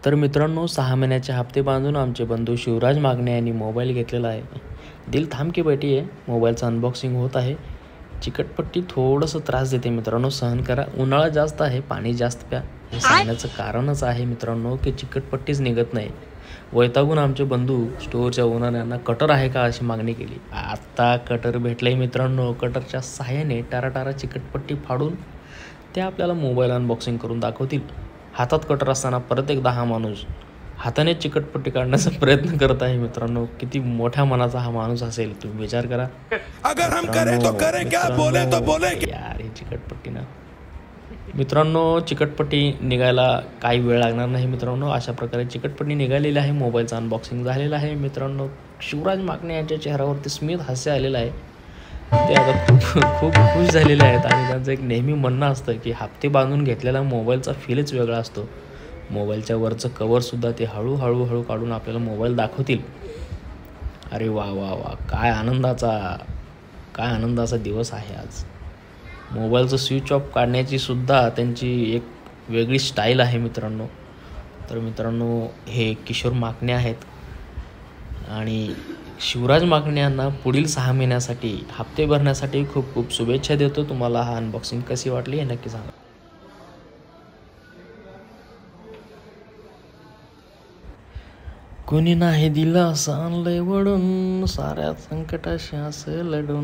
तर मित्रांनो, 6 महिन्याचे हप्ते बांधून आमचे बंधू शिवराज मागणे यांनी मोबाईल घेतलेला आहे. दिल थांब की बैठी आहे. मोबाईलचं अनबॉक्सिंग होत आहे. चिकटपट्टी थोडंसं त्रास देते मित्रांनो, सहन करा. उन्हाळा जास्त आहे, पाणी जास्त प्या. हे सांगण्याचं कारणच आहे मित्रांनो की चिकटपट्टीच निघत नाही. वैतागून आमचे बंधू स्टोअरच्या ओनर कटर आहे का अशी मागणी केली. आत्ता कटर भेटलंय मित्रांनो. कटरच्या सहाय्याने टाराटारा चिकटपट्टी फाडून ते आपल्याला मोबाईल अनबॉक्सिंग करून दाखवतील. हातात कटर असताना परत एकदा हा माणूस हाताने चिकटपट्टी काढण्याचा प्रयत्न करत आहे मित्रांनो. किती मोठ्या मनाचा हा माणूस असेल तुम्ही विचार करा. यार ही चिकटपट्टी ना मित्रांनो, चिकटपट्टी निघायला काही वेळ लागणार नाही मित्रांनो. अशा प्रकारे चिकटपट्टी निघालेली आहे. मोबाईलचं अनबॉक्सिंग झालेलं आहे मित्रांनो. शिवराज मागणे यांच्या चेहऱ्यावरती स्मित हास्य आलेलं आहे. ते आता खूप खुश झालेले आहेत आणि त्यांचं एक नेहमी म्हणणं असतं की हप्ते बांधून घेतलेला मोबाईलचा फीलच वेगळा असतो. मोबाईलच्या वरचं कवरसुद्धा ते हळूहळू काढून आपल्याला मोबाईल दाखवतील. अरे वा वा वा, काय आनंदाचा दिवस आहे आज. मोबाईलचं स्विच ऑफ काढण्याची सुद्धा त्यांची एक वेगळी स्टाईल आहे मित्रांनो. तर मित्रांनो, हे किशोर माकणे आहेत आणि शिवराज माकणे यांना पुढील 6 महिन्यासाठी हप्ते भरण्यासाठी खूप खूप शुभेच्छा देतो. तुम्हाला हा अनबॉक्सिंग कशी वाटली हे नक्की सांगा. कुणी नाही दिलं असं आणलंय वडून, साऱ्या संकटाशी असं लढून.